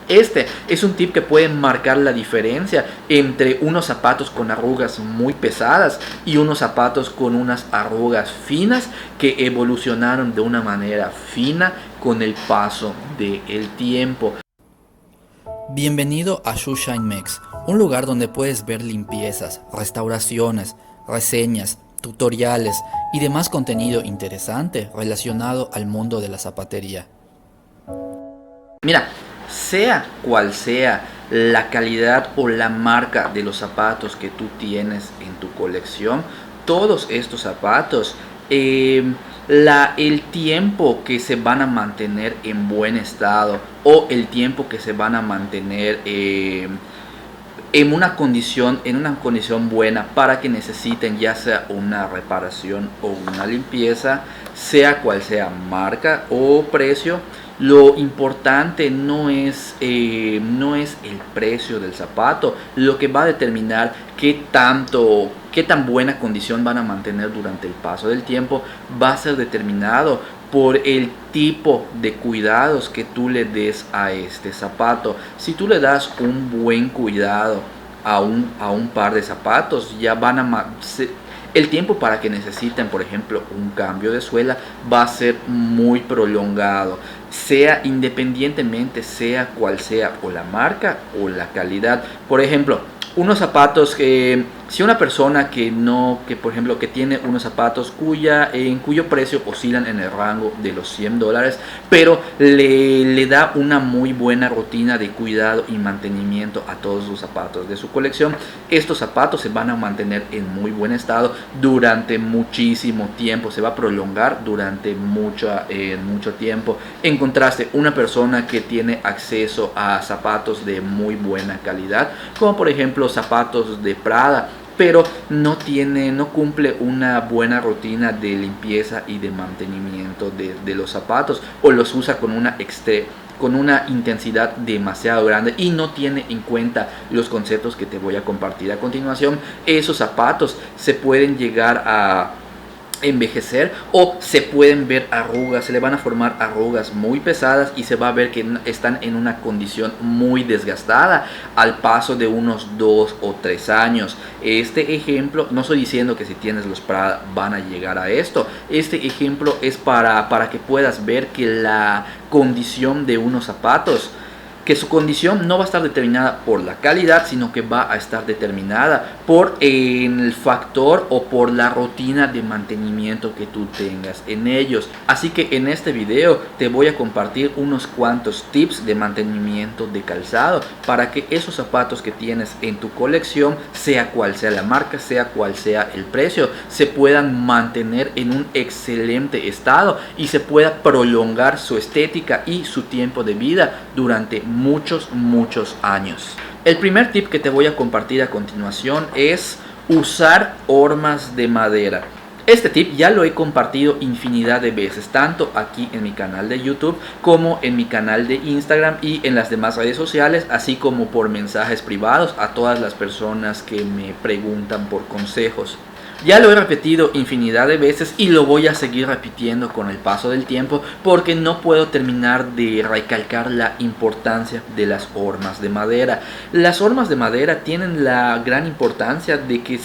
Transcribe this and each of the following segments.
Este es un tip que puede marcar la diferencia entre unos zapatos con arrugas muy pesadas y unos zapatos con unas arrugas finas que evolucionaron de una manera fina con el paso del tiempo. Bienvenido a Shoeshine Mex, un lugar donde puedes ver limpiezas, restauraciones, reseñas, tutoriales y demás contenido interesante relacionado al mundo de la zapatería. Mira, sea cual sea la calidad o la marca de los zapatos que tú tienes en tu colección, todos estos zapatos, el tiempo que se van a mantener en buen estado o el tiempo que se van a mantener en una condición buena para que necesiten ya sea una reparación o una limpieza, sea cual sea marca o precio. Lo importante no es el precio del zapato. Lo que va a determinar qué tan buena condición van a mantener durante el paso del tiempo va a ser determinado por el tipo de cuidados que tú le des a este zapato. Si tú le das un buen cuidado a un par de zapatos, ya van a el tiempo para que necesiten, por ejemplo, un cambio de suela va a ser muy prolongado, sea independientemente sea cual sea o la marca o la calidad. Por ejemplo, unos zapatos que si una persona que por ejemplo que tiene unos zapatos en cuyo precio oscilan en el rango de los $100, pero le da una muy buena rutina de cuidado y mantenimiento a todos los zapatos de su colección, estos zapatos se van a mantener en muy buen estado durante muchísimo tiempo, se va a prolongar durante mucho tiempo. En contraste, una persona que tiene acceso a zapatos de muy buena calidad, como por ejemplo zapatos de Prada, pero no cumple una buena rutina de limpieza y de mantenimiento de los zapatos, o los usa con una intensidad demasiado grande y no tiene en cuenta los conceptos que te voy a compartir a continuación, esos zapatos se pueden llegar a envejecer o se pueden ver arrugas, se le van a formar arrugas muy pesadas y se va a ver que están en una condición muy desgastada al paso de unos 2 o 3 años. Este ejemplo, no estoy diciendo que si tienes los Prada van a llegar a esto, este ejemplo es para que puedas ver que la condición de unos zapatos, que su condición no va a estar determinada por la calidad, sino que va a estar determinada por el factor o por la rutina de mantenimiento que tú tengas en ellos. Así que en este video te voy a compartir unos cuantos tips de mantenimiento de calzado para que esos zapatos que tienes en tu colección, sea cual sea la marca, sea cual sea el precio, se puedan mantener en un excelente estado y se pueda prolongar su estética y su tiempo de vida durante muchos años. El primer tip que te voy a compartir a continuación es usar hormas de madera. Este tip ya lo he compartido infinidad de veces, tanto aquí en mi canal de YouTube como en mi canal de Instagram y en las demás redes sociales, así como por mensajes privados a todas las personas que me preguntan por consejos. Ya lo he repetido infinidad de veces y lo voy a seguir repitiendo con el paso del tiempo porque no puedo terminar de recalcar la importancia de las hormas de madera. Las hormas de madera tienen la gran importancia de que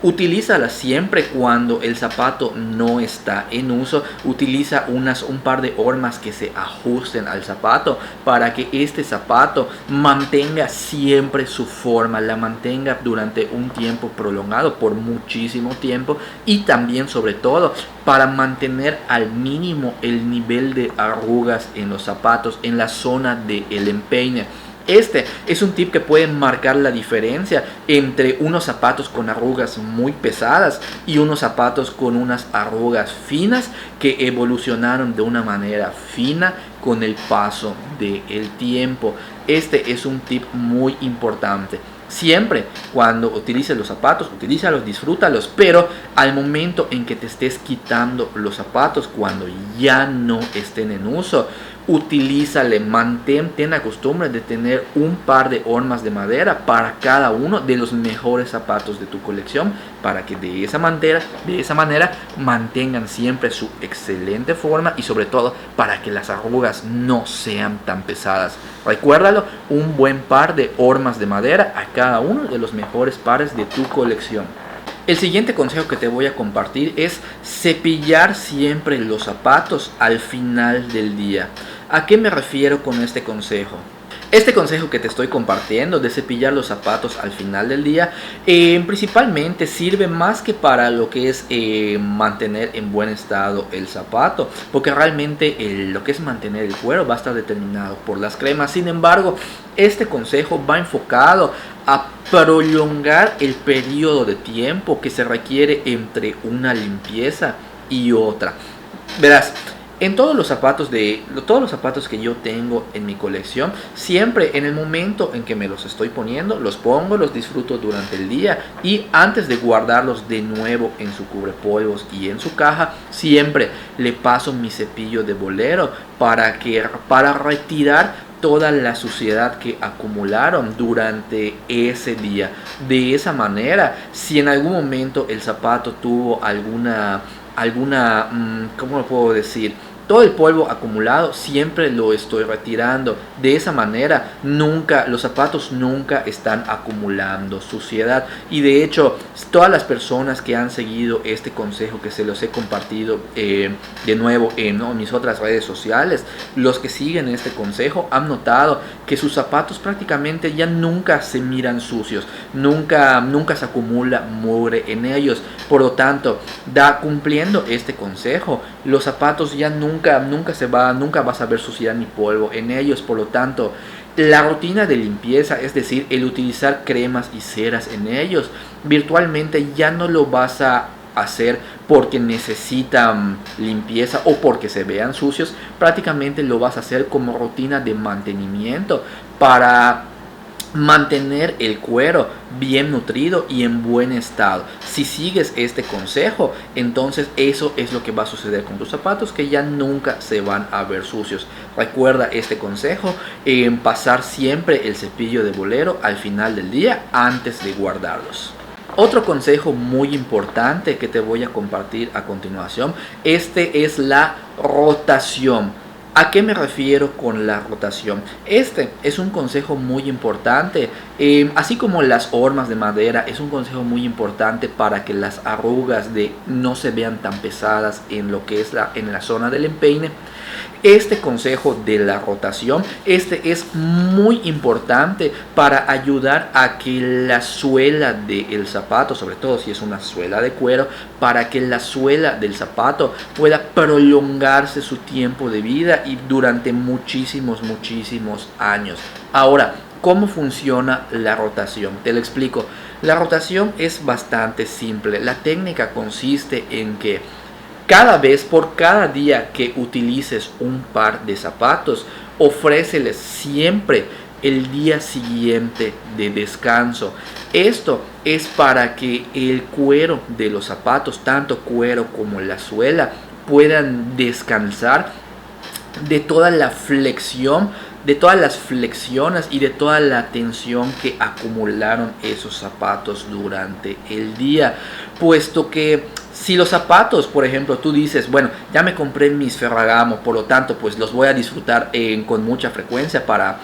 utilízalas siempre cuando el zapato no está en uso. Utiliza un par de hormas que se ajusten al zapato para que este zapato mantenga siempre su forma, la mantenga durante un tiempo prolongado, por muchísimo tiempo, y también sobre todo para mantener al mínimo el nivel de arrugas en los zapatos en la zona del empeine. Este es un tip que puede marcar la diferencia entre unos zapatos con arrugas muy pesadas y unos zapatos con unas arrugas finas que evolucionaron de una manera fina con el paso del tiempo. Este es un tip muy importante. Siempre cuando utilices los zapatos, utilízalos, disfrútalos, pero al momento en que te estés quitando los zapatos, cuando ya no estén en uso, utilízale, ten la costumbre de tener un par de hormas de madera para cada uno de los mejores zapatos de tu colección, para que de esa manera mantengan siempre su excelente forma y sobre todo para que las arrugas no sean tan pesadas. Recuérdalo, un buen par de hormas de madera a cada uno de los mejores pares de tu colección. El siguiente consejo que te voy a compartir es cepillar siempre los zapatos al final del día. ¿A qué me refiero con este consejo? Este consejo que te estoy compartiendo de cepillar los zapatos al final del día principalmente sirve más que para lo que es mantener en buen estado el zapato, porque realmente lo que es mantener el cuero va a estar determinado por las cremas. Sin embargo, este consejo va enfocado a prolongar el periodo de tiempo que se requiere entre una limpieza y otra. Verás, en todos los zapatos que yo tengo en mi colección, siempre en el momento en que me los estoy poniendo, los pongo, los disfruto durante el día, y antes de guardarlos de nuevo en su cubrepolvos y en su caja, siempre le paso mi cepillo de bolero para retirar toda la suciedad que acumularon durante ese día. De esa manera, si en algún momento el zapato tuvo ¿cómo lo puedo decir? Todo el polvo acumulado siempre lo estoy retirando. De esa manera los zapatos nunca están acumulando suciedad. Y de hecho, todas las personas que han seguido este consejo que se los he compartido de nuevo en mis otras redes sociales, los que siguen este consejo han notado que sus zapatos prácticamente ya nunca se miran sucios, nunca se acumula mugre en ellos. Por lo tanto, cumpliendo este consejo, los zapatos ya nunca vas a ver suciedad ni polvo en ellos. Por lo tanto, la rutina de limpieza, es decir, el utilizar cremas y ceras en ellos, virtualmente ya no lo vas a hacer porque necesitan limpieza o porque se vean sucios. Prácticamente lo vas a hacer como rutina de mantenimiento para mantener el cuero bien nutrido y en buen estado. Si sigues este consejo, entonces eso es lo que va a suceder con tus zapatos, que ya nunca se van a ver sucios. Recuerda este consejo, pasar siempre el cepillo de bolero al final del día antes de guardarlos. Otro consejo muy importante que te voy a compartir a continuación, es la rotación. ¿A qué me refiero con la rotación? Este es un consejo muy importante, así como las hormas de madera, es un consejo muy importante para que las arrugas no se vean tan pesadas en lo que es en la zona del empeine. Este consejo de la rotación, es muy importante para ayudar a que la suela del zapato, sobre todo si es una suela de cuero, para que la suela del zapato pueda prolongarse su tiempo de vida y durante muchísimos años. Ahora, ¿cómo funciona la rotación? Te lo explico. La rotación es bastante simple. La técnica consiste en que por cada día que utilices un par de zapatos, ofréceles siempre el día siguiente de descanso. Esto es para que el cuero de los zapatos, tanto cuero como la suela, puedan descansar de toda la flexión, de todas las flexiones y de toda la tensión que acumularon esos zapatos durante el día. Puesto que si los zapatos, por ejemplo, tú dices, bueno, ya me compré mis Ferragamo, por lo tanto, pues los voy a disfrutar con mucha frecuencia para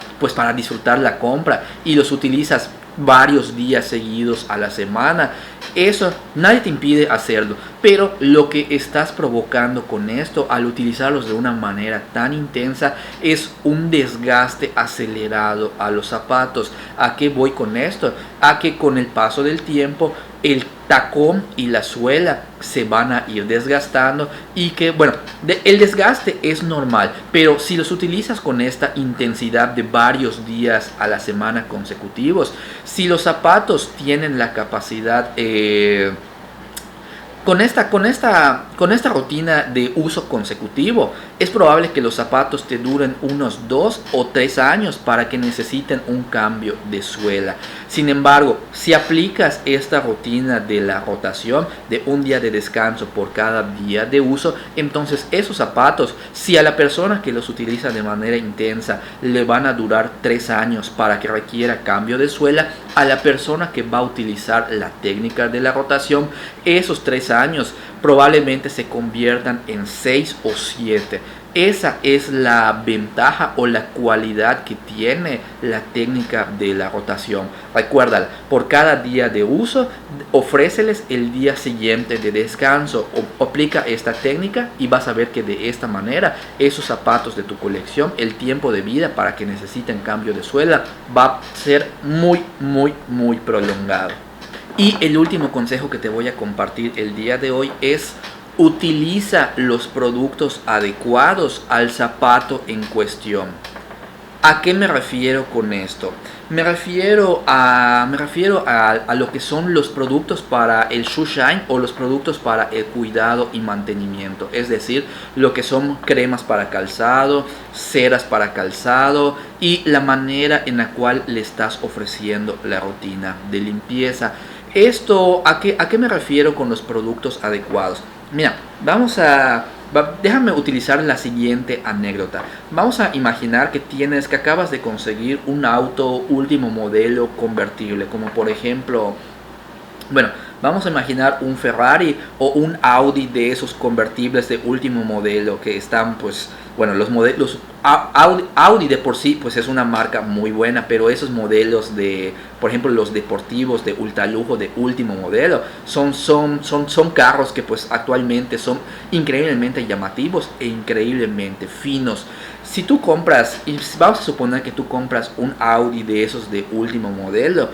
disfrutar la compra, y los utilizas varios días seguidos a la semana, eso nadie te impide hacerlo, pero lo que estás provocando con esto al utilizarlos de una manera tan intensa es un desgaste acelerado a los zapatos. ¿A qué voy con esto? A que con el paso del tiempo el tacón y la suela se van a ir desgastando, y que el desgaste es normal, pero si los utilizas con esta intensidad de varios días a la semana consecutivos, si los zapatos tienen la capacidad con Con esta rutina de uso consecutivo, es probable que los zapatos te duren unos 2 o 3 años para que necesiten un cambio de suela. Sin embargo, si aplicas esta rutina de la rotación de un día de descanso por cada día de uso, entonces esos zapatos, si a la persona que los utiliza de manera intensa le van a durar 3 años para que requiera cambio de suela, a la persona que va a utilizar la técnica de la rotación, esos 3 años probablemente se conviertan en 6 o 7. Esa es la ventaja o la cualidad que tiene la técnica de la rotación. Recuérdala, por cada día de uso, ofréceles el día siguiente de descanso. Aplica esta técnica y vas a ver que de esta manera esos zapatos de tu colección, el tiempo de vida para que necesiten cambio de suela va a ser muy prolongado. Y el último consejo que te voy a compartir el día de hoy es: utiliza los productos adecuados al zapato en cuestión. ¿A qué me refiero con esto? Me refiero a lo que son los productos para el shoe shine o los productos para el cuidado y mantenimiento. Es decir, lo que son cremas para calzado, ceras para calzado y la manera en la cual le estás ofreciendo la rutina de limpieza. Esto, ¿a qué me refiero con los productos adecuados? Mira, déjame utilizar la siguiente anécdota. Vamos a imaginar que acabas de conseguir un auto último modelo convertible, como por ejemplo, vamos a imaginar un Ferrari o un Audi de esos convertibles de último modelo que están, los modelos Audi de por sí pues es una marca muy buena, pero esos modelos de, por ejemplo, los deportivos de ultralujo de último modelo son carros que pues actualmente son increíblemente llamativos e increíblemente finos. Si tú compras, y vamos a suponer que tú compras un Audi de esos de último modelo,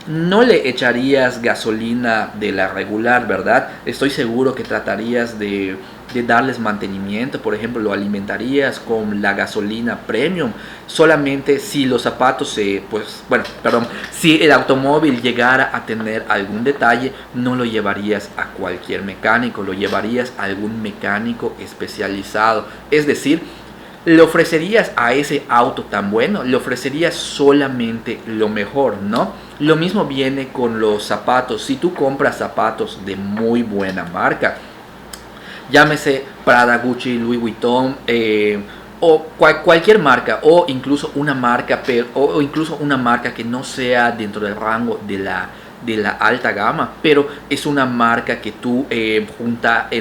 no le echarías gasolina de la regular, ¿verdad? Estoy seguro que tratarías de darles mantenimiento. Por ejemplo, lo alimentarías con la gasolina premium. Solamente si los zapatos si el automóvil llegara a tener algún detalle, no lo llevarías a cualquier mecánico, lo llevarías a algún mecánico especializado. Es decir, le ofrecerías a ese auto tan bueno, le ofrecerías solamente lo mejor, ¿no? Lo mismo viene con los zapatos. Si tú compras zapatos de muy buena marca, llámese Prada, Gucci, Louis Vuitton, o cualquier marca, o incluso una marca que no sea dentro del rango de la alta gama, pero es una marca que tú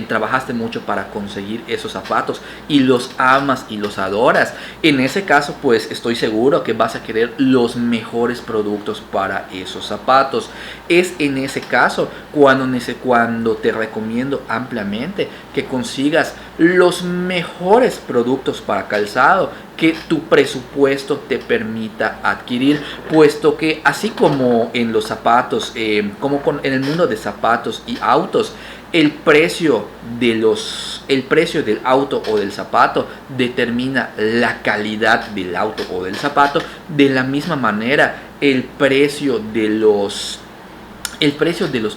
trabajaste mucho para conseguir esos zapatos y los amas y los adoras. En ese caso, pues estoy seguro que vas a querer los mejores productos para esos zapatos. Es en ese caso cuando te recomiendo ampliamente que consigas los mejores productos para calzado que tu presupuesto te permita adquirir, puesto que así como en los zapatos, en el mundo de zapatos y autos, el precio del auto o del zapato determina la calidad del auto o del zapato. De la misma manera, el precio de los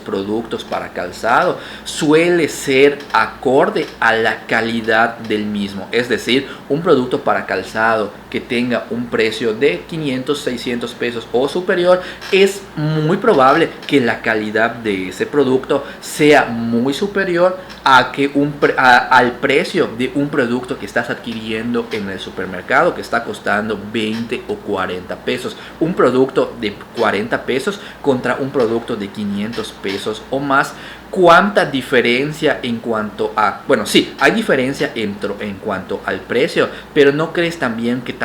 productos para calzado suele ser acorde a la calidad del mismo. Es decir, un producto para calzado que tenga un precio de 500, 600 pesos o superior, es muy probable que la calidad de ese producto sea muy superior al precio de un producto que estás adquiriendo en el supermercado, que está costando 20 o 40 pesos. Un producto de 40 pesos contra un producto de 500 pesos o más. ¿Cuánta diferencia en cuanto a...? Bueno, sí, hay diferencia en cuanto al precio, pero ¿no crees también que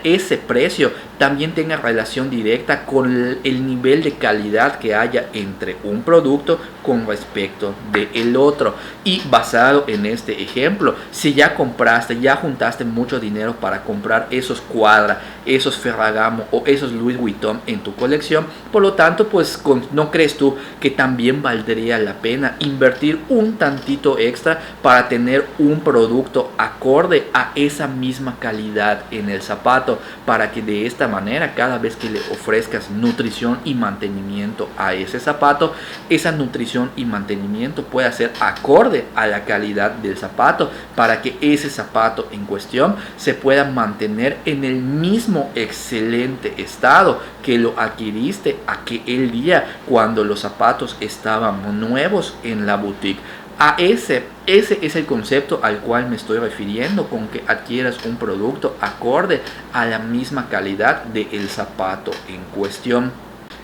ese precio también tenga relación directa con el nivel de calidad que haya entre un producto con respecto del otro? Y basado en este ejemplo, si ya juntaste mucho dinero para comprar esos cuadra esos Ferragamo o esos Louis Vuitton en tu colección. Por lo tanto, pues ¿no crees tú que también valdría la pena invertir un tantito extra para tener un producto acorde a esa misma calidad en el zapato, para que de esta manera cada vez que le ofrezcas nutrición y mantenimiento a ese zapato, esa nutrición y mantenimiento pueda ser acorde a la calidad del zapato, para que ese zapato en cuestión se pueda mantener en el mismo excelente estado que lo adquiriste aquel día cuando los zapatos estaban nuevos en la boutique. Ese es el concepto al cual me estoy refiriendo con que adquieras un producto acorde a la misma calidad del zapato en cuestión.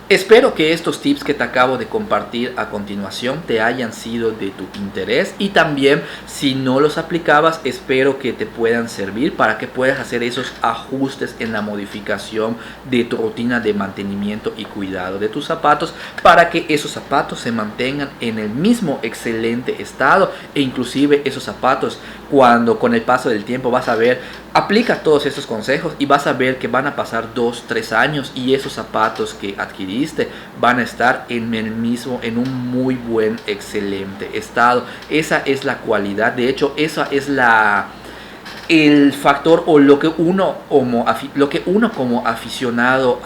Espero que estos tips que te acabo de compartir a continuación te hayan sido de tu interés, y también si no los aplicabas, espero que te puedan servir para que puedas hacer esos ajustes en la modificación de tu rutina de mantenimiento y cuidado de tus zapatos, para que esos zapatos se mantengan en el mismo excelente estado, e inclusive esos zapatos, cuando con el paso del tiempo vas a ver, aplica todos estos consejos y vas a ver que van a pasar 2-3 años y esos zapatos que adquiriste van a estar en un muy buen, excelente estado. Esa es la cualidad, de hecho, esa es el factor, o lo que uno como aficionado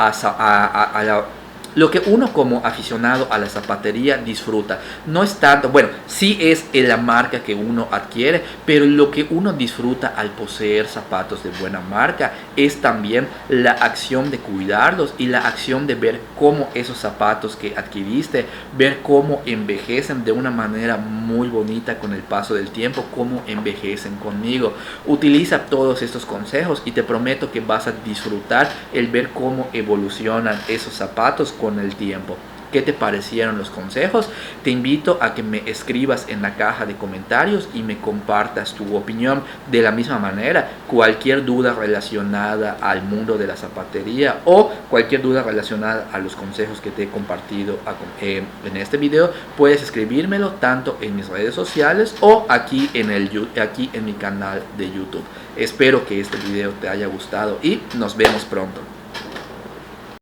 lo que uno como aficionado a la zapatería disfruta. No es tanto, bueno, sí es la marca que uno adquiere, pero lo que uno disfruta al poseer zapatos de buena marca es también la acción de cuidarlos y la acción de ver cómo esos zapatos que adquiriste, ver cómo envejecen de una manera muy bonita con el paso del tiempo, cómo envejecen conmigo. Utiliza todos estos consejos y te prometo que vas a disfrutar el ver cómo evolucionan esos zapatos con el tiempo. ¿Qué te parecieron los consejos? Te invito a que me escribas en la caja de comentarios y me compartas tu opinión. De la misma manera, cualquier duda relacionada al mundo de la zapatería o cualquier duda relacionada a los consejos que te he compartido en este video, puedes escribírmelo tanto en mis redes sociales o aquí en mi canal de YouTube. Espero que este video te haya gustado y nos vemos pronto.